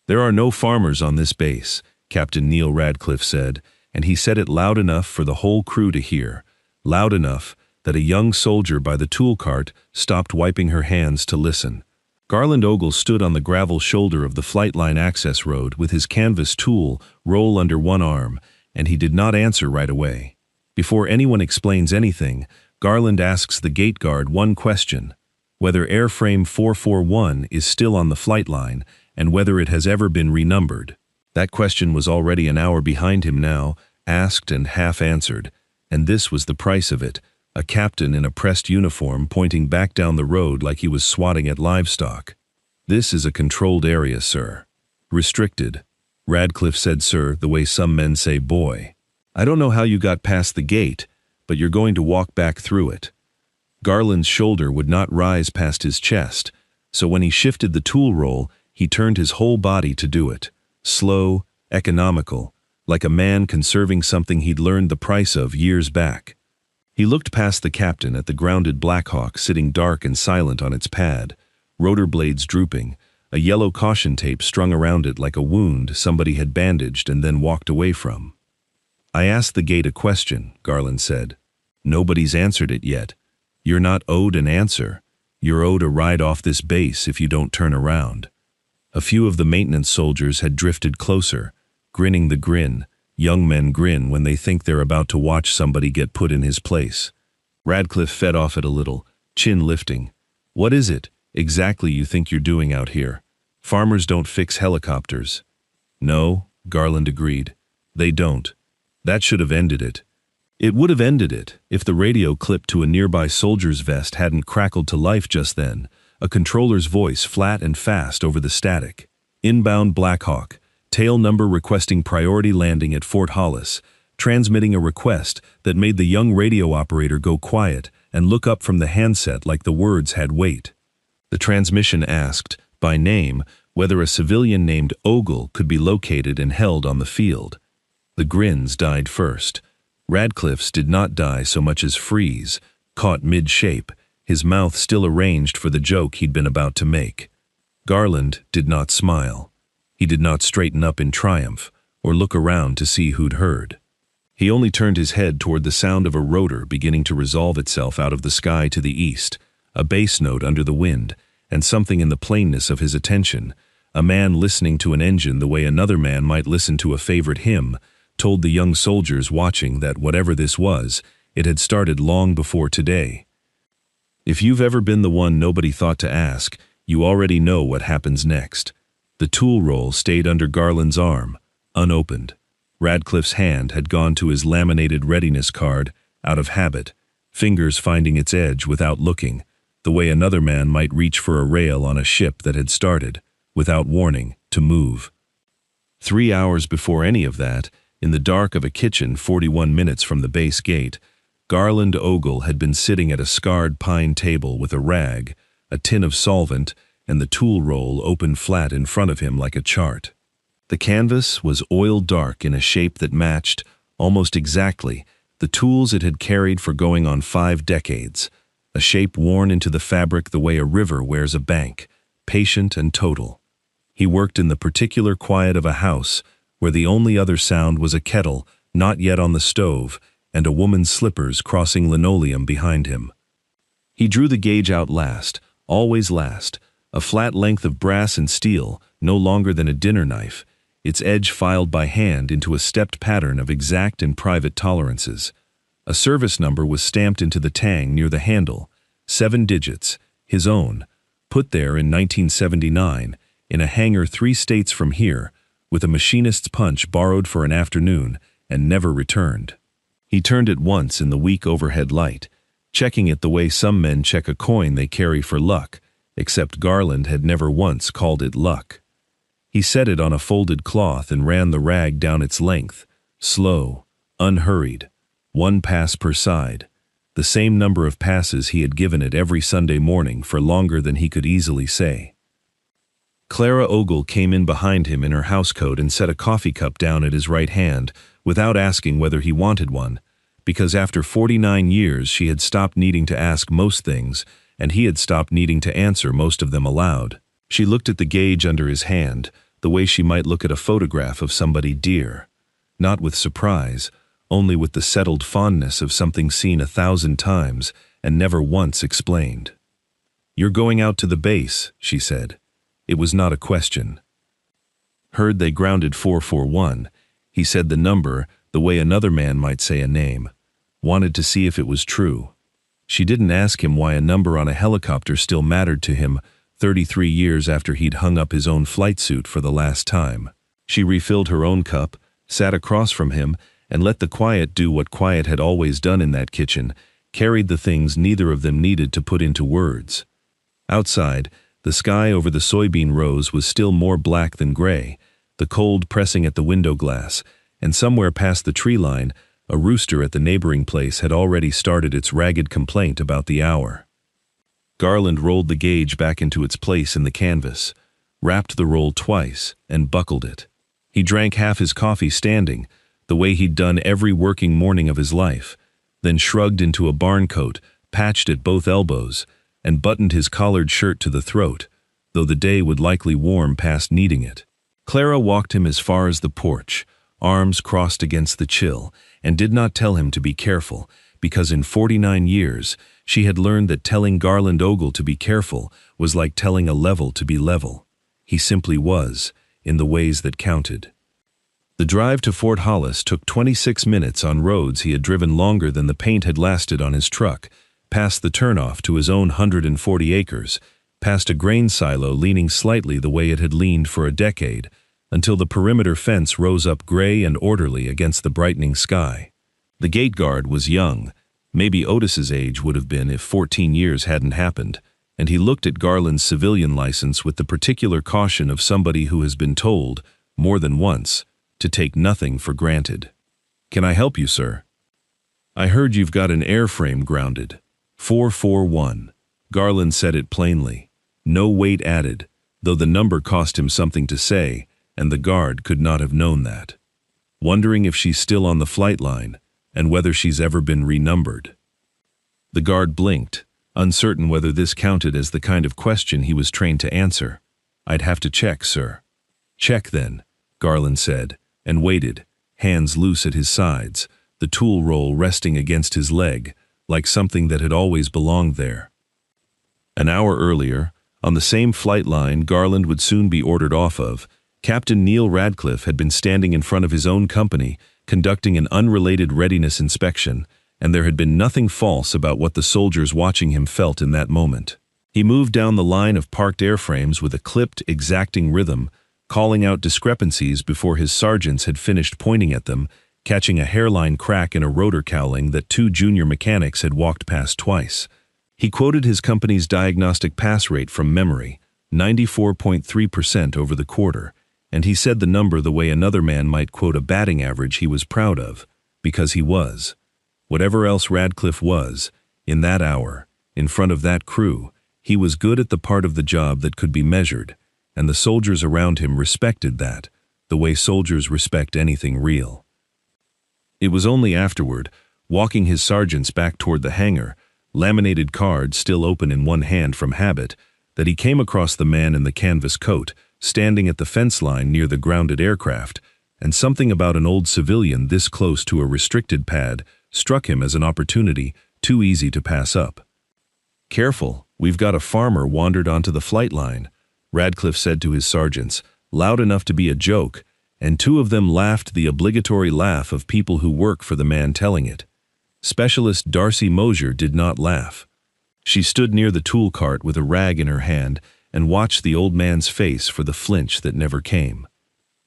"There are no farmers on this base," Captain Neil Radcliffe said, and he said it loud enough for the whole crew to hear, loud enough that a young soldier by the tool cart stopped wiping her hands to listen. Garland Ogle stood on the gravel shoulder of the Flightline access road with his canvas tool roll under one arm, and he did not answer right away. Before anyone explains anything, Garland asks the gate guard one question: whether airframe 441 is still on the flight line and whether it has ever been renumbered. That question was already an hour behind him now, asked and half answered, and this was the price of it: a captain in a pressed uniform pointing back down the road like he was swatting at livestock. "This is a controlled area, sir. Restricted." Radcliffe said sir the way some men say boy. "I don't know how you got past the gate, but you're going to walk back through it." Garland's shoulder would not rise past his chest, so when he shifted the tool roll, he turned his whole body to do it. Slow, economical, like a man conserving something he'd learned the price of years back. He looked past the captain at the grounded Blackhawk sitting dark and silent on its pad, rotor blades drooping, a yellow caution tape strung around it like a wound somebody had bandaged and then walked away from. "I asked the gate a question," Garland said. "Nobody's answered it yet. You're not owed an answer. You're owed a ride off this base if you don't turn around." A few of the maintenance soldiers had drifted closer, grinning the grin. Young men grin when they think they're about to watch somebody get put in his place. Radcliffe fed off it a little, chin lifting. "What is it exactly you think you're doing out here? Farmers don't fix helicopters." "No," Garland agreed. "They don't. That should have ended it." It would have ended it if the radio clipped to a nearby soldier's vest hadn't crackled to life just then, a controller's voice flat and fast over the static. "Inbound Blackhawk. Tail number requesting priority landing at Fort Hollis," transmitting a request that made the young radio operator go quiet and look up from the handset like the words had weight. The transmission asked, by name, whether a civilian named Ogle could be located and held on the field. The grins died first. Radcliffe's did not die so much as freeze, caught mid-shape, his mouth still arranged for the joke he'd been about to make. Garland did not smile. He did not straighten up in triumph or look around to see who'd heard. He only turned his head toward the sound of a rotor beginning to resolve itself out of the sky to the east, a bass note under the wind, and something in the plainness of his attention, a man listening to an engine the way another man might listen to a favorite hymn, told the young soldiers watching that whatever this was, it had started long before today. If you've ever been the one nobody thought to ask, you already know what happens next. The tool roll stayed under Garland's arm, unopened. Radcliffe's hand had gone to his laminated readiness card, out of habit, fingers finding its edge without looking, the way another man might reach for a rail on a ship that had started, without warning, to move. 3 hours before any of that, in the dark of a kitchen 41 minutes from the base gate, Garland Ogle had been sitting at a scarred pine table with a rag, a tin of solvent, and the tool roll open flat in front of him like a chart. The canvas was oil dark in a shape that matched, almost exactly, the tools it had carried for going on 5 decades, a shape worn into the fabric the way a river wears a bank, patient and total. He worked in the particular quiet of a house where the only other sound was a kettle, not yet on the stove, and a woman's slippers crossing linoleum behind him. He drew the gauge out last, always last, a flat length of brass and steel, no longer than a dinner knife, its edge filed by hand into a stepped pattern of exact and private tolerances. A service number was stamped into the tang near the handle, 7 digits, his own, put there in 1979, in a hangar 3 states from here, with a machinist's punch borrowed for an afternoon and never returned. He turned it once in the weak overhead light, checking it the way some men check a coin they carry for luck, except Garland had never once called it luck. He set it on a folded cloth and ran the rag down its length, slow, unhurried, 1 pass per side, the same number of passes he had given it every Sunday morning for longer than he could easily say. Clara Ogle came in behind him in her housecoat and set a coffee cup down at his right hand, without asking whether he wanted one, because after 49 years she had stopped needing to ask most things, and he had stopped needing to answer most of them aloud. She looked at the gauge under his hand, the way she might look at a photograph of somebody dear. Not with surprise, only with the settled fondness of something seen 1,000 times and never once explained. "You're going out to the base," she said. It was not a question. Heard they grounded 441. He said the number, the way another man might say a name. Wanted to see if it was true. She didn't ask him why a number on a helicopter still mattered to him 33 years after he'd hung up his own flight suit for the last time. She refilled her own cup, sat across from him, and let the quiet do what quiet had always done in that kitchen, carried the things neither of them needed to put into words. Outside, the sky over the soybean rows was still more black than gray, the cold pressing at the window glass, and somewhere past the tree line, a rooster at the neighboring place had already started its ragged complaint about the hour. Garland rolled the gauge back into its place in the canvas, wrapped the roll twice, and buckled it. He drank half his coffee standing, the way he'd done every working morning of his life, then shrugged into a barn coat, patched at both elbows, and buttoned his collared shirt to the throat, though the day would likely warm past needing it. Clara walked him as far as the porch, arms crossed against the chill, and did not tell him to be careful, because in 49 years she had learned that telling Garland Ogle to be careful was like telling a level to be level. He simply was, in the ways that counted. The drive to Fort Hollis took 26 minutes on roads he had driven longer than the paint had lasted on his truck, past the turnoff to his own 140 acres, past a grain silo leaning slightly the way it had leaned for a decade, until the perimeter fence rose up gray and orderly against the brightening sky. The gate guard was young, maybe Otis's age would have been if 14 years hadn't happened, and he looked at Garland's civilian license with the particular caution of somebody who has been told, more than once, to take nothing for granted. "Can I help you, sir?" "I heard you've got an airframe grounded. 441. Garland said it plainly. No weight added, though the number cost him something to say, and the guard could not have known that. Wondering if she's still on the flight line, and whether she's ever been renumbered. The guard blinked, uncertain whether this counted as the kind of question he was trained to answer. "I'd have to check, sir." "Check then," Garland said, and waited, hands loose at his sides, the tool roll resting against his leg, like something that had always belonged there. An hour earlier, on the same flight line Garland would soon be ordered off of, Captain Neil Radcliffe had been standing in front of his own company, conducting an unrelated readiness inspection, and there had been nothing false about what the soldiers watching him felt in that moment. He moved down the line of parked airframes with a clipped, exacting rhythm, calling out discrepancies before his sergeants had finished pointing at them, catching a hairline crack in a rotor cowling that 2 junior mechanics had walked past twice. He quoted his company's diagnostic pass rate from memory, 94.3% over the quarter, and he said the number the way another man might quote a batting average he was proud of, because he was. Whatever else Radcliffe was, in that hour, in front of that crew, he was good at the part of the job that could be measured, and the soldiers around him respected that, the way soldiers respect anything real. It was only afterward, walking his sergeants back toward the hangar, laminated card still open in one hand from habit, that he came across the man in the canvas coat, standing at the fence line near the grounded aircraft, and something about an old civilian this close to a restricted pad struck him as an opportunity too easy to pass up. "Careful, we've got a farmer wandered onto the flight line," Radcliffe said to his sergeants, loud enough to be a joke, and 2 of them laughed the obligatory laugh of people who work for the man telling it. Specialist Darcy Mosier did not laugh. She stood near the tool cart with a rag in her hand and watched the old man's face for the flinch that never came.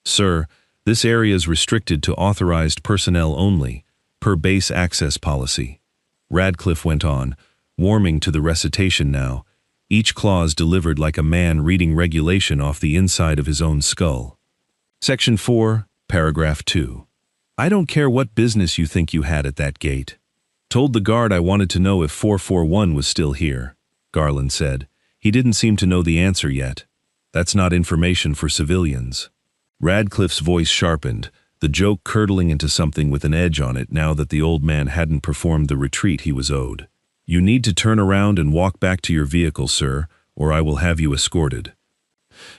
"Sir, this area is restricted to authorized personnel only, per base access policy," Radcliffe went on, warming to the recitation now, each clause delivered like a man reading regulation off the inside of his own skull. Section 4, paragraph 2. "I don't care what business you think you had at that gate. Told the guard I wanted to know if 441 was still here," Garland said. He didn't seem to know the answer yet. "That's not information for civilians." Radcliffe's voice sharpened, the joke curdling into something with an edge on it now that the old man hadn't performed the retreat he was owed. "You need to turn around and walk back to your vehicle, sir, or I will have you escorted."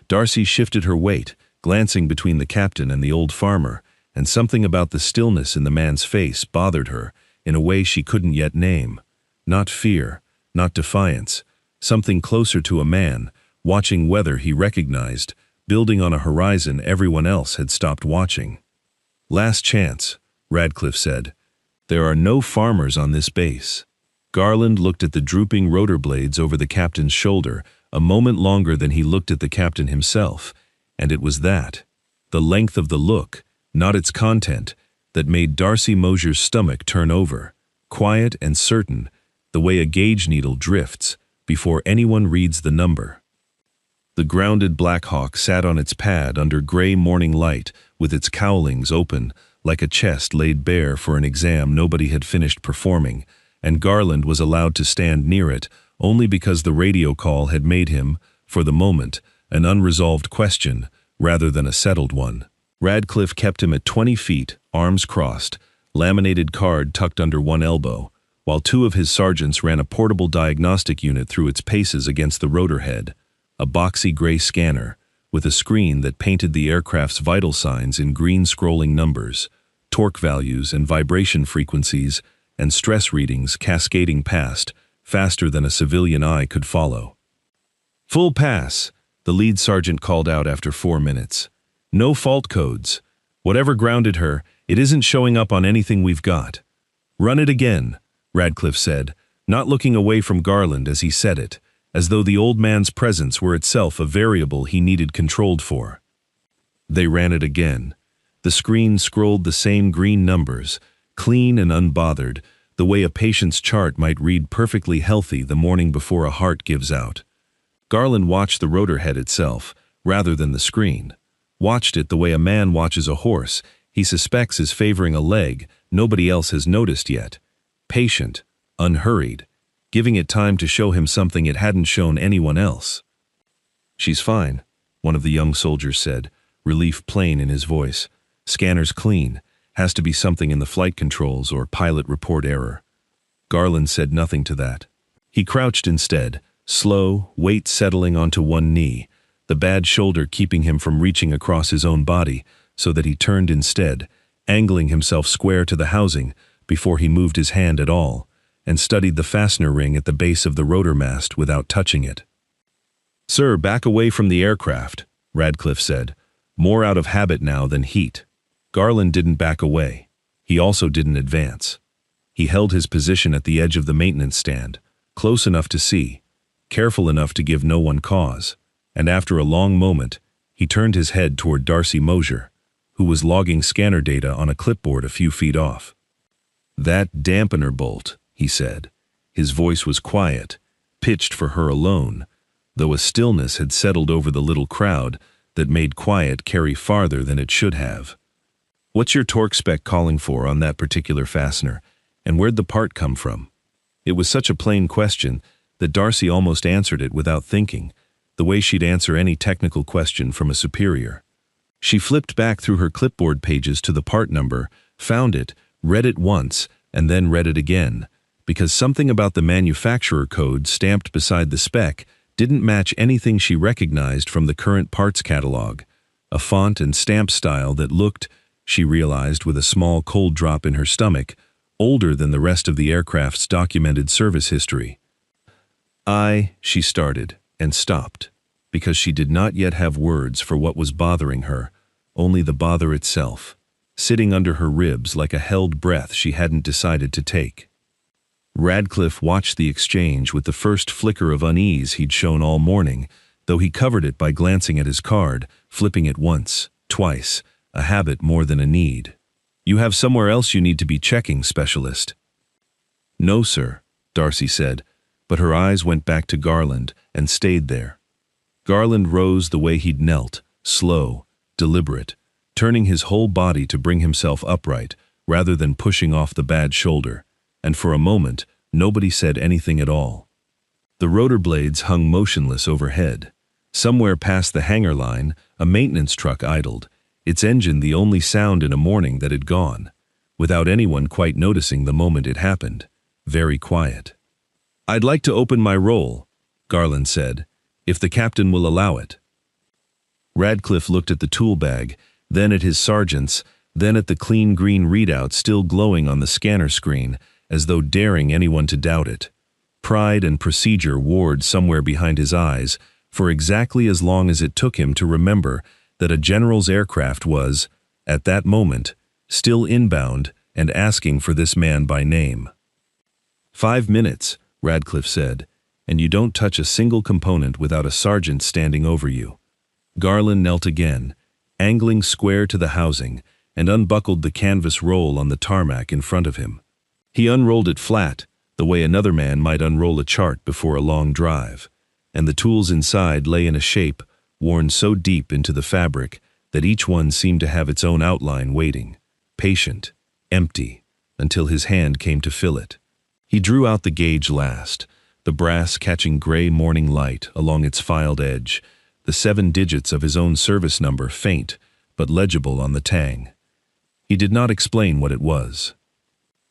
Darcy shifted her weight, glancing between the captain and the old farmer, and something about the stillness in the man's face bothered her in a way she couldn't yet name. Not fear, not defiance, something closer to a man, watching weather he recognized, building on a horizon everyone else had stopped watching. "Last chance," Radcliffe said. "There are no farmers on this base." Garland looked at the drooping rotor blades over the captain's shoulder a moment longer than he looked at the captain himself, and it was that, the length of the look, not its content, that made Darcy Mosier's stomach turn over, quiet and certain, the way a gauge needle drifts before anyone reads the number. The grounded Black Hawk sat on its pad under gray morning light with its cowlings open like a chest laid bare for an exam nobody had finished performing, and Garland was allowed to stand near it only because the radio call had made him, for the moment, an unresolved question rather than a settled one. Radcliffe kept him at 20 feet, arms crossed, laminated card tucked under one elbow, while two of his sergeants ran a portable diagnostic unit through its paces against the rotor head, a boxy gray scanner, with a screen that painted the aircraft's vital signs in green scrolling numbers, torque values and vibration frequencies, and stress readings cascading past, faster than a civilian eye could follow. "Full pass," the lead sergeant called out after 4 minutes. "No fault codes. Whatever grounded her, it isn't showing up on anything we've got." "Run it again," Radcliffe said, not looking away from Garland as he said it, as though the old man's presence were itself a variable he needed controlled for. They ran it again. The screen scrolled the same green numbers, clean and unbothered, the way a patient's chart might read perfectly healthy the morning before a heart gives out. Garland watched the rotor head itself, rather than the screen. Watched it the way a man watches a horse he suspects is favoring a leg nobody else has noticed yet. Patient, unhurried, giving it time to show him something it hadn't shown anyone else. "She's fine," one of the young soldiers said, relief plain in his voice. "Scanner's clean. Has to be something in the flight controls or pilot report error." Garland said nothing to that. He crouched instead, slow, weight settling onto one knee, the bad shoulder keeping him from reaching across his own body, so that he turned instead, angling himself square to the housing before he moved his hand at all, and studied the fastener ring at the base of the rotor mast without touching it. "Sir, back away from the aircraft," Radcliffe said, more out of habit now than heat. Garland didn't back away. He also didn't advance. He held his position at the edge of the maintenance stand, close enough to see, careful enough to give no one cause, and after a long moment, he turned his head toward Darcy Mosier, who was logging scanner data on a clipboard a few feet off. "That dampener bolt," he said. His voice was quiet, pitched for her alone, though a stillness had settled over the little crowd that made quiet carry farther than it should have. "What's your torque spec calling for on that particular fastener, and where'd the part come from?" It was such a plain question that Darcy almost answered it without thinking, the way she'd answer any technical question from a superior. She flipped back through her clipboard pages to the part number, found it, read it once, and then read it again, because something about the manufacturer code stamped beside the spec didn't match anything she recognized from the current parts catalog, a font and stamp style that looked, she realized with a small cold drop in her stomach, older than the rest of the aircraft's documented service history. She started, and stopped, because she did not yet have words for what was bothering her, only the bother itself, sitting under her ribs like a held breath she hadn't decided to take. Radcliffe watched the exchange with the first flicker of unease he'd shown all morning, though he covered it by glancing at his card, flipping it once, twice, a habit more than a need. "You have somewhere else you need to be checking, specialist." "No, sir," Darcy said, but her eyes went back to Garland and stayed there. Garland rose the way he'd knelt, slow, deliberate, turning his whole body to bring himself upright rather than pushing off the bad shoulder, and for a moment, nobody said anything at all. The rotor blades hung motionless overhead. Somewhere past the hangar line, a maintenance truck idled, its engine the only sound in a morning that had gone, without anyone quite noticing the moment it happened, very quiet. "I'd like to open my roll," Garland said, "if the captain will allow it." Radcliffe looked at the tool bag, then at his sergeants, then at the clean green readout still glowing on the scanner screen, as though daring anyone to doubt it. Pride and procedure warred somewhere behind his eyes for exactly as long as it took him to remember that a general's aircraft was, at that moment, still inbound and asking for this man by name. 5 minutes, Radcliffe said, and you don't touch a single component without a sergeant standing over you. Garland knelt again, angling square to the housing, and unbuckled the canvas roll on the tarmac in front of him. He unrolled it flat, the way another man might unroll a chart before a long drive, and the tools inside lay in a shape worn so deep into the fabric that each one seemed to have its own outline waiting, patient, empty, until his hand came to fill it. He drew out the gauge last, the brass catching gray morning light along its filed edge, the 7 digits of his own service number faint but legible on the tang. He did not explain what it was.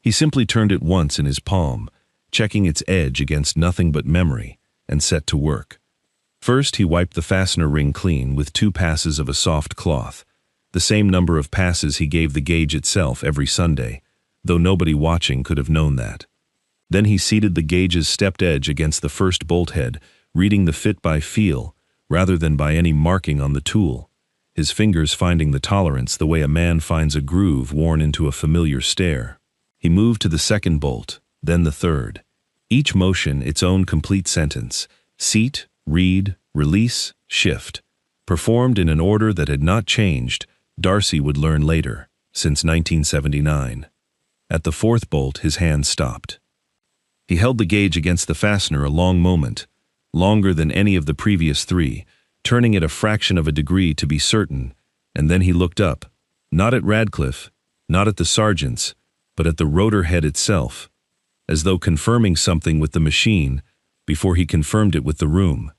He simply turned it once in his palm, checking its edge against nothing but memory, and set to work. First, he wiped the fastener ring clean with 2 passes of a soft cloth, the same number of passes he gave the gauge itself every Sunday, though nobody watching could have known that. Then he seated the gauge's stepped edge against the first bolt head, reading the fit by feel, rather than by any marking on the tool, his fingers finding the tolerance the way a man finds a groove worn into a familiar stair. He moved to the second bolt, then the third. Each motion its own complete sentence: seat, read, release, shift. Performed in an order that had not changed, Darcy would learn later, since 1979. At the 4th bolt, his hand stopped. He held the gauge against the fastener a long moment, longer than any of the previous 3, turning it a fraction of a degree to be certain, and then he looked up, not at Radcliffe, not at the sergeants, but at the rotor head itself, as though confirming something with the machine before he confirmed it with the room.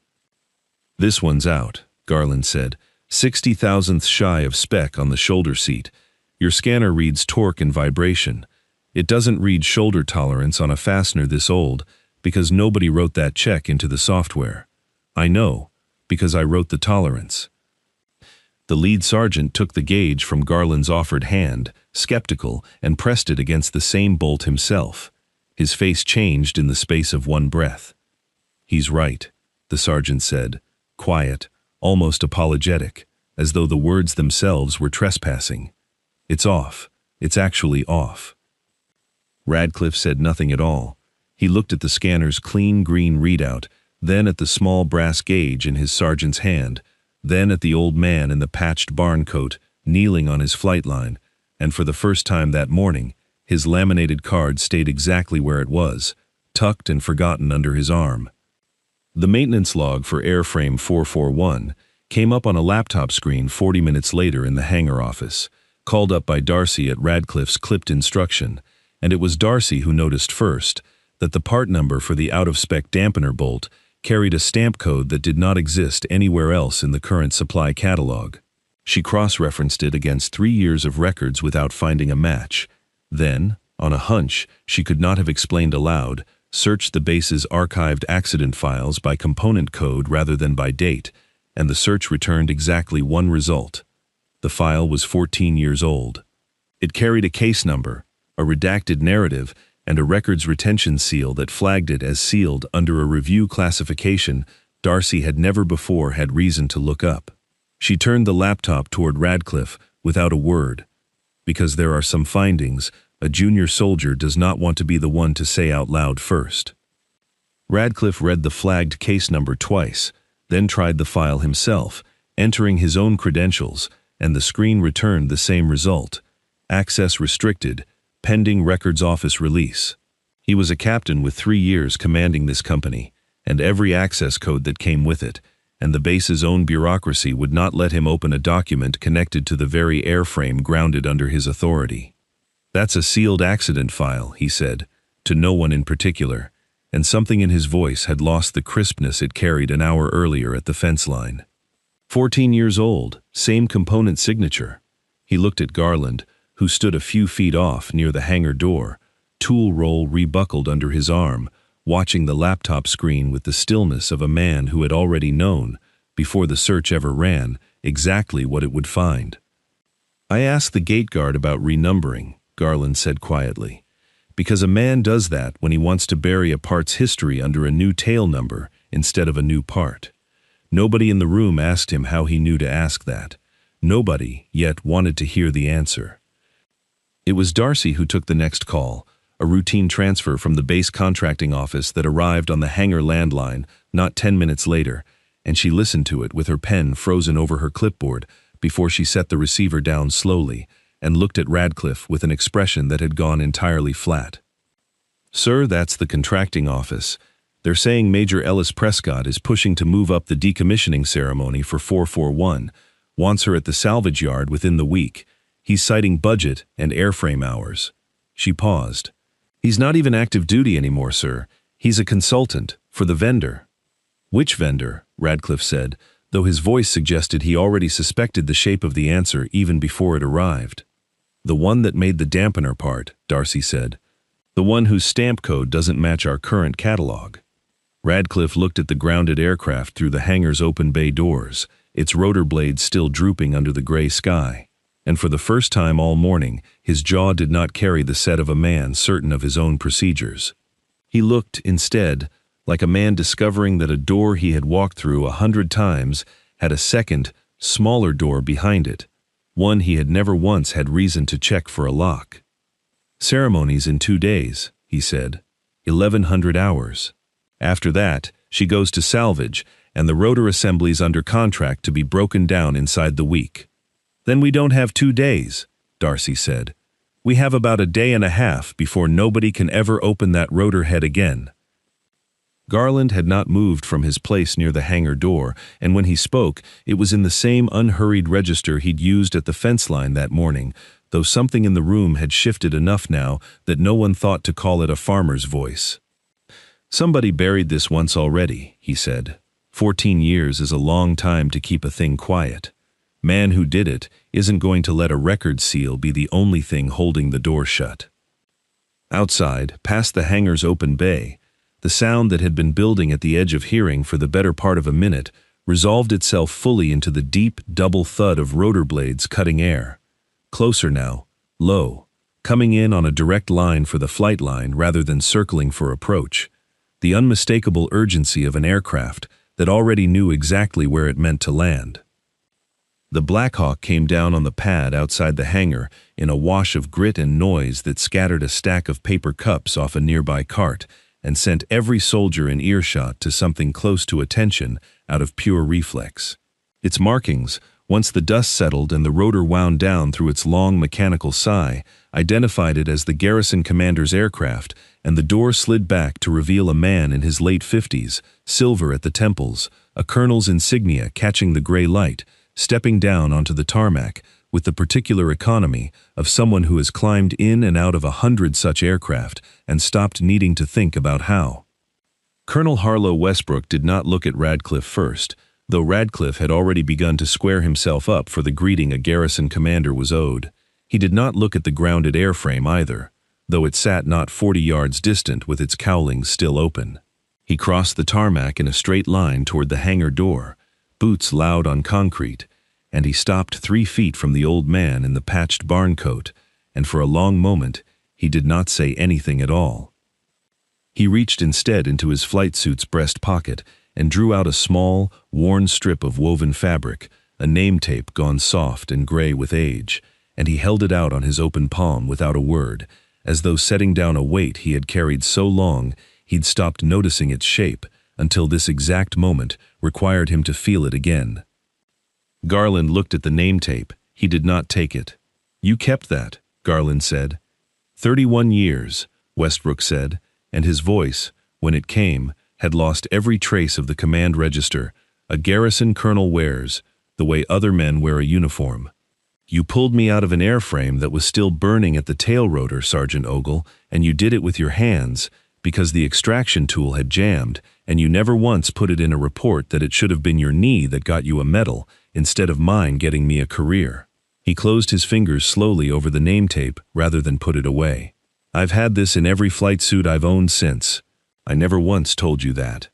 "This one's out," Garland said, 60,000th shy of spec on the shoulder seat. "Your scanner reads torque and vibration. It doesn't read shoulder tolerance on a fastener this old, because nobody wrote that check into the software. I know, because I wrote the tolerance." The lead sergeant took the gauge from Garland's offered hand, skeptical, and pressed it against the same bolt himself. His face changed in the space of one breath. "He's right," the sergeant said, quiet, almost apologetic, as though the words themselves were trespassing. "It's off. It's actually off." Radcliffe said nothing at all. He looked at the scanner's clean green readout, then at the small brass gauge in his sergeant's hand, then at the old man in the patched barn coat kneeling on his flight line, and for the first time that morning, his laminated card stayed exactly where it was, tucked and forgotten under his arm. The maintenance log for airframe 441 came up on a laptop screen 40 minutes later in the hangar office, called up by Darcy at Radcliffe's clipped instruction, and it was Darcy who noticed first that the part number for the out-of-spec dampener bolt carried a stamp code that did not exist anywhere else in the current supply catalog. She cross-referenced it against 3 years of records without finding a match. Then, on a hunch she could not have explained aloud, searched the base's archived accident files by component code rather than by date, and the search returned exactly one result. The file was 14 years old. It carried a case number, a redacted narrative, and a records retention seal that flagged it as sealed under a review classification Darcy had never before had reason to look up. She turned the laptop toward Radcliffe without a word. Because there are some findings a junior soldier does not want to be the one to say out loud first. Radcliffe read the flagged case number twice, then tried the file himself, entering his own credentials, and the screen returned the same result: access restricted, pending records office release. He was a captain with 3 years commanding this company, and every access code that came with it, and the base's own bureaucracy would not let him open a document connected to the very airframe grounded under his authority. "That's a sealed accident file," he said, to no one in particular, and something in his voice had lost the crispness it carried an hour earlier at the fence line. 14 years old, same component signature. He looked at Garland, who stood a few feet off near the hangar door, tool roll rebuckled under his arm, watching the laptop screen with the stillness of a man who had already known, before the search ever ran, exactly what it would find. I asked the gate guard about renumbering, Garland said quietly, because a man does that when he wants to bury a part's history under a new tail number instead of a new part. Nobody in the room asked him how he knew to ask that. Nobody, yet, wanted to hear the answer. It was Darcy who took the next call, a routine transfer from the base contracting office that arrived on the hangar landline not 10 minutes later, and she listened to it with her pen frozen over her clipboard before she set the receiver down slowly and looked at Radcliffe with an expression that had gone entirely flat. "Sir, that's the contracting office. They're saying Major Ellis Prescott is pushing to move up the decommissioning ceremony for 441, wants her at the salvage yard within the week. He's citing budget and airframe hours." She paused. "He's not even active duty anymore, sir. He's a consultant for the vendor." "Which vendor?" Radcliffe said, though his voice suggested he already suspected the shape of the answer even before it arrived. "The one that made the dampener part," Darcy said. "The one whose stamp code doesn't match our current catalog." Radcliffe looked at the grounded aircraft through the hangar's open bay doors, its rotor blades still drooping under the gray sky. And for the first time all morning, his jaw did not carry the set of a man certain of his own procedures. He looked, instead, like a man discovering that a door he had walked through 100 times had a second, smaller door behind it, one he had never once had reason to check for a lock. "Ceremonies in 2 days," he said. 1,100 hours. After that, she goes to salvage, and the rotor assembly's under contract to be broken down inside the week. "Then we don't have 2 days," Darcy said. "We have about a day and a half before nobody can ever open that rotor head again." Garland had not moved from his place near the hangar door, and when he spoke, it was in the same unhurried register he'd used at the fence line that morning, though something in the room had shifted enough now that no one thought to call it a farmer's voice. "Somebody buried this once already," he said. 14 years is a long time to keep a thing quiet. Man who did it isn't going to let a record seal be the only thing holding the door shut. Outside, past the hangar's open bay, the sound that had been building at the edge of hearing for the better part of a minute resolved itself fully into the deep, double thud of rotor blades cutting air. Closer now, low, coming in on a direct line for the flight line rather than circling for approach. The unmistakable urgency of an aircraft that already knew exactly where it meant to land. The Black Hawk came down on the pad outside the hangar in a wash of grit and noise that scattered a stack of paper cups off a nearby cart and sent every soldier in earshot to something close to attention out of pure reflex. Its markings, once the dust settled and the rotor wound down through its long mechanical sigh, identified it as the garrison commander's aircraft, and the door slid back to reveal a man in his late 50s, silver at the temples, a colonel's insignia catching the gray light, stepping down onto the tarmac with the particular economy of someone who has climbed in and out of 100 such aircraft and stopped needing to think about how. Colonel Harlow Westbrook did not look at Radcliffe first, though Radcliffe had already begun to square himself up for the greeting a garrison commander was owed. He did not look at the grounded airframe either, though it sat not 40 yards distant with its cowlings still open. He crossed the tarmac in a straight line toward the hangar door, boots loud on concrete, and he stopped 3 feet from the old man in the patched barn coat, and for a long moment he did not say anything at all. He reached instead into his flight suit's breast pocket and drew out a small, worn strip of woven fabric, a name tape gone soft and gray with age, and he held it out on his open palm without a word, as though setting down a weight he had carried so long he'd stopped noticing its shape until this exact moment required him to feel it again. Garland looked at the name tape. He did not take it. "You kept that," Garland said. 31 years, Westbrook said, and his voice, when it came, had lost every trace of the command register. "A garrison colonel wears, the way other men wear a uniform. You pulled me out of an airframe that was still burning at the tail rotor, Sergeant Ogle, and you did it with your hands, because the extraction tool had jammed, and you never once put it in a report that it should have been your knee that got you a medal, instead of mine getting me a career." He closed his fingers slowly over the name tape rather than put it away. "I've had this in every flight suit I've owned since. I never once told you that."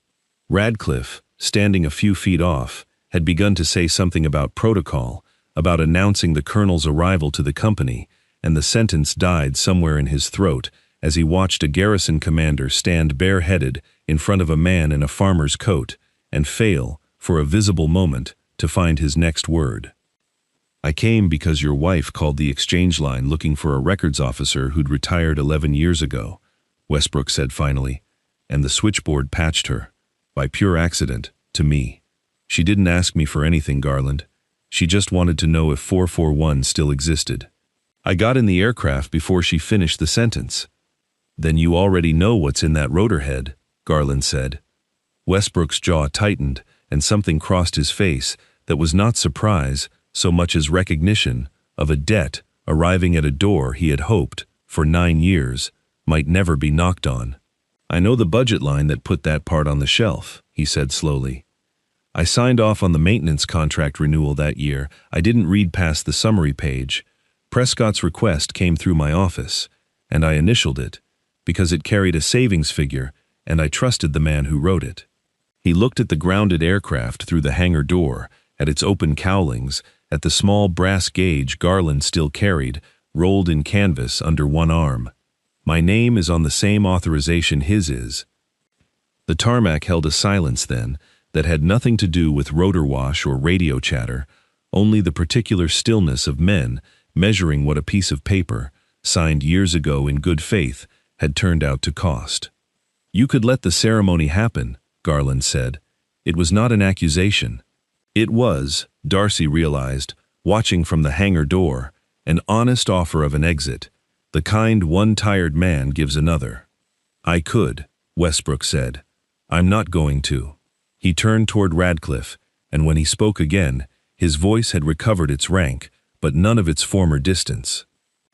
Radcliffe, standing a few feet off, had begun to say something about protocol, about announcing the colonel's arrival to the company, and the sentence died somewhere in his throat as he watched a garrison commander stand bareheaded in front of a man in a farmer's coat and fail, for a visible moment, to find his next word. "I came because your wife called the exchange line looking for a records officer who'd retired 11 years ago," Westbrook said finally, "and the switchboard patched her, by pure accident, to me. She didn't ask me for anything, Garland. She just wanted to know if 441 still existed. I got in the aircraft before she finished the sentence." "Then you already know what's in that rotor head," Garland said. Westbrook's jaw tightened, and something crossed his face that was not surprise so much as recognition of a debt arriving at a door he had hoped, for 9 years, might never be knocked on. "I know the budget line that put that part on the shelf," he said slowly. "I signed off on the maintenance contract renewal that year. I didn't read past the summary page. Prescott's request came through my office, and I initialed it, because it carried a savings figure, and I trusted the man who wrote it." He looked at the grounded aircraft through the hangar door, at its open cowlings, at the small brass gauge Garland still carried, rolled in canvas under one arm. "My name is on the same authorization his is." The tarmac held a silence then that had nothing to do with rotor wash or radio chatter, only the particular stillness of men measuring what a piece of paper, signed years ago in good faith, had turned out to cost. "You could let the ceremony happen," Garland said. "It was not an accusation. It was," Darcy realized, watching from the hangar door, "an honest offer of an exit, the kind one tired man gives another." "I could," Westbrook said. "I'm not going to." He turned toward Radcliffe, and when he spoke again, his voice had recovered its rank, but none of its former distance.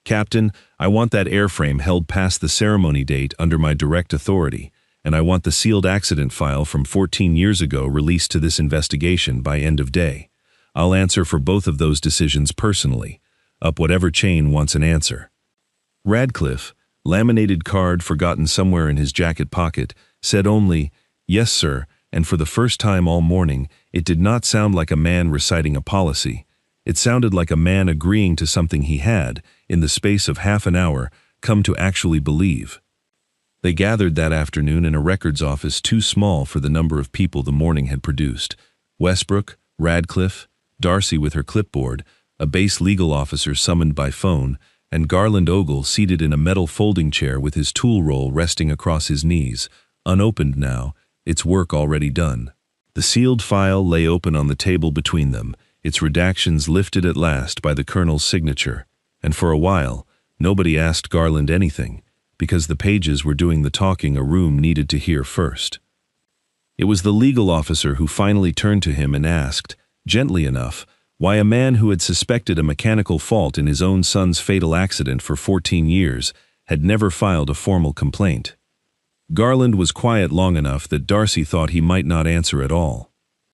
"Captain, I want that airframe held past the ceremony date under my direct authority, and I want the sealed accident file from 14 years ago released to this investigation by end of day. I'll answer for both of those decisions personally, up whatever chain wants an answer." Radcliffe, laminated card forgotten somewhere in his jacket pocket, said only, "Yes, sir," and for the first time all morning, it did not sound like a man reciting a policy. It sounded like a man agreeing to something he had, in the space of half an hour, come to actually believe. They gathered that afternoon in a records office too small for the number of people the morning had produced. Westbrook, Radcliffe, Darcy with her clipboard, a base legal officer summoned by phone, and Garland Ogle seated in a metal folding chair with his tool roll resting across his knees, unopened now, its work already done. The sealed file lay open on the table between them, its redactions lifted at last by the colonel's signature, and for a while, nobody asked Garland anything, because the pages were doing the talking a room needed to hear first. It was the legal officer who finally turned to him and asked, gently enough, why a man who had suspected a mechanical fault in his own son's fatal accident for 14 years had never filed a formal complaint. Garland was quiet long enough that Darcy thought he might not answer at all.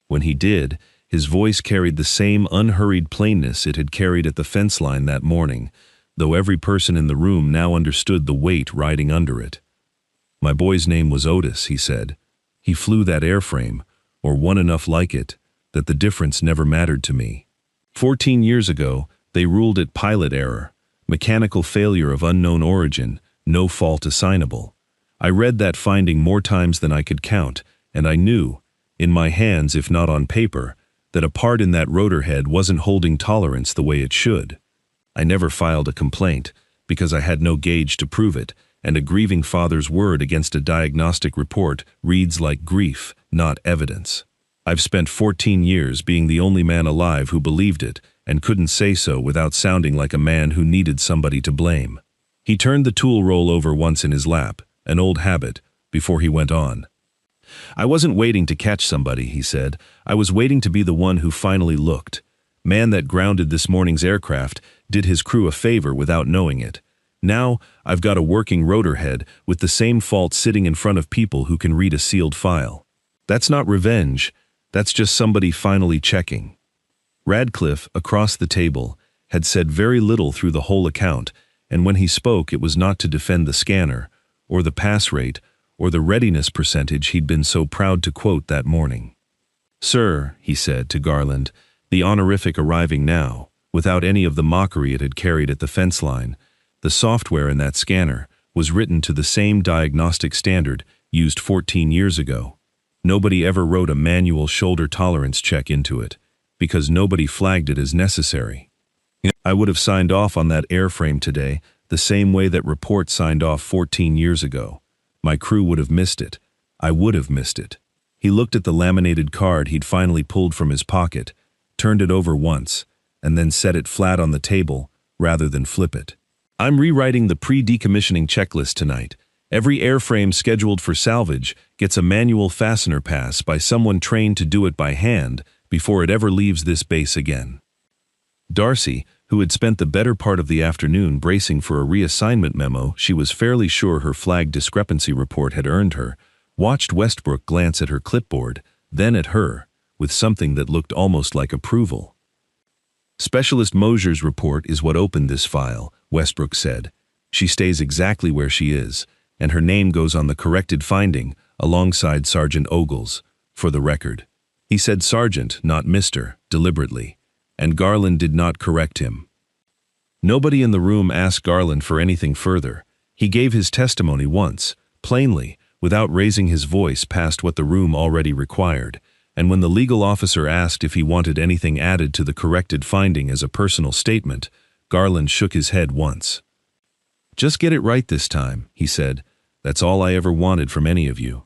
When he did, his voice carried the same unhurried plainness it had carried at the fence line that morning, though every person in the room now understood the weight riding under it. "My boy's name was Otis," he said. "He flew that airframe, or one enough like it, that the difference never mattered to me. 14 years ago, they ruled it pilot error, mechanical failure of unknown origin, no fault assignable. I read that finding more times than I could count, and I knew, in my hands if not on paper, that a part in that rotor head wasn't holding tolerance the way it should. I never filed a complaint, because I had no gauge to prove it, and a grieving father's word against a diagnostic report reads like grief, not evidence. I've spent 14 years being the only man alive who believed it, and couldn't say so without sounding like a man who needed somebody to blame." He turned the tool roll over once in his lap, an old habit, before he went on. "I wasn't waiting to catch somebody," he said. "I was waiting to be the one who finally looked. Man that grounded this morning's aircraft did his crew a favor without knowing it. Now, I've got a working rotor head with the same fault sitting in front of people who can read a sealed file. That's not revenge, that's just somebody finally checking." Radcliffe, across the table, had said very little through the whole account, and when he spoke it was not to defend the scanner, or the pass rate, or the readiness percentage he'd been so proud to quote that morning. "Sir," he said to Garland, the honorific arriving now, without any of the mockery it had carried at the fence line. The software in that scanner was written to the same diagnostic standard used 14 years ago. Nobody ever wrote a manual shoulder tolerance check into it, because nobody flagged it as necessary. I would have signed off on that airframe today the same way that report signed off 14 years ago. My crew would have missed it. I would have missed it. He looked at the laminated card he'd finally pulled from his pocket, turned it over once, and then set it flat on the table rather than flip it. "I'm rewriting the pre-decommissioning checklist tonight. Every airframe scheduled for salvage gets a manual fastener pass by someone trained to do it by hand before it ever leaves this base again." Darcy, who had spent the better part of the afternoon bracing for a reassignment memo she was fairly sure her flag discrepancy report had earned her, watched Westbrook glance at her clipboard, then at her, with something that looked almost like approval. "Specialist Mosier's report is what opened this file," Westbrook said. "She stays exactly where she is, and her name goes on the corrected finding alongside Sergeant Ogle's, for the record." He said Sergeant, not Mr., deliberately, and Garland did not correct him. Nobody in the room asked Garland for anything further. He gave his testimony once, plainly, without raising his voice past what the room already required, and when the legal officer asked if he wanted anything added to the corrected finding as a personal statement, Garland shook his head once. "Just get it right this time," he said. "That's all I ever wanted from any of you."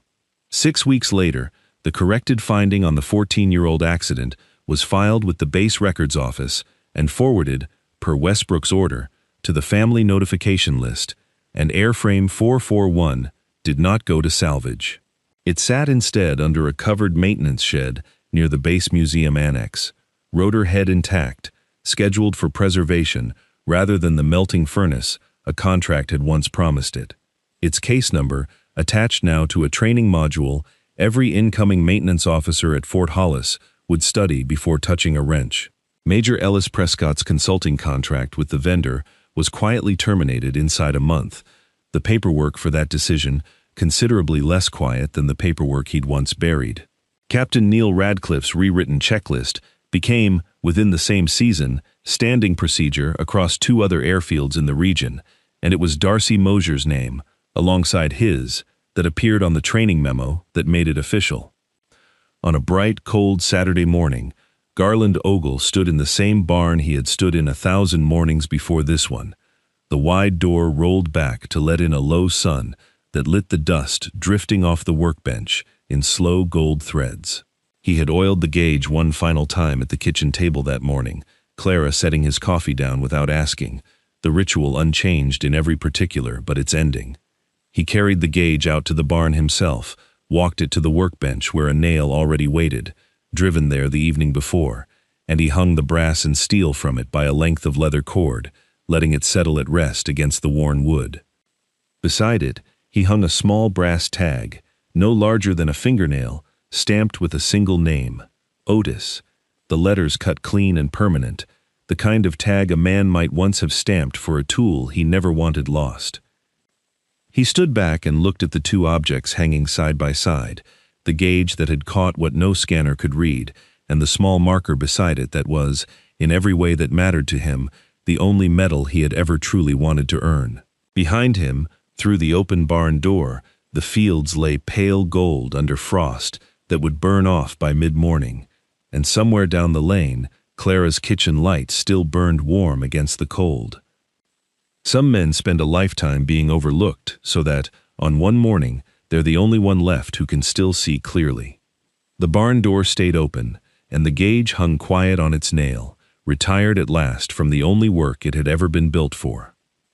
6 weeks later, the corrected finding on the 14-year-old accident was filed with the base records office and forwarded, per Westbrook's order, to the family notification list, and airframe 441 did not go to salvage. It sat instead under a covered maintenance shed near the base museum annex, rotor head intact, scheduled for preservation rather than the melting furnace a contract had once promised it. Its case number, attached now to a training module every incoming maintenance officer at Fort Hollis would study before touching a wrench. Major Ellis Prescott's consulting contract with the vendor was quietly terminated inside a month, the paperwork for that decision considerably less quiet than the paperwork he'd once buried. Captain Neil Radcliffe's rewritten checklist became, within the same season, standing procedure across 2 other airfields in the region, and it was Darcy Mosier's name, alongside his, that appeared on the training memo that made it official. On a bright, cold Saturday morning, Garland Ogle stood in the same barn he had stood in 1,000 mornings before this one. The wide door rolled back to let in a low sun that lit the dust drifting off the workbench in slow gold threads. He had oiled the gauge one final time at the kitchen table that morning, Clara setting his coffee down without asking, the ritual unchanged in every particular but its ending. He carried the gauge out to the barn himself, walked it to the workbench where a nail already waited, driven there the evening before, and he hung the brass and steel from it by a length of leather cord, letting it settle at rest against the worn wood. Beside it, he hung a small brass tag, no larger than a fingernail, stamped with a single name, Otis, the letters cut clean and permanent, the kind of tag a man might once have stamped for a tool he never wanted lost. He stood back and looked at the 2 objects hanging side by side, the gauge that had caught what no scanner could read, and the small marker beside it that was, in every way that mattered to him, the only medal he had ever truly wanted to earn. Behind him, through the open barn door, the fields lay pale gold under frost that would burn off by mid-morning, and somewhere down the lane, Clara's kitchen light still burned warm against the cold. Some men spend a lifetime being overlooked so that, on one morning, they're the only one left who can still see clearly. The barn door stayed open, and the gauge hung quiet on its nail, retired at last from the only work it had ever been built for.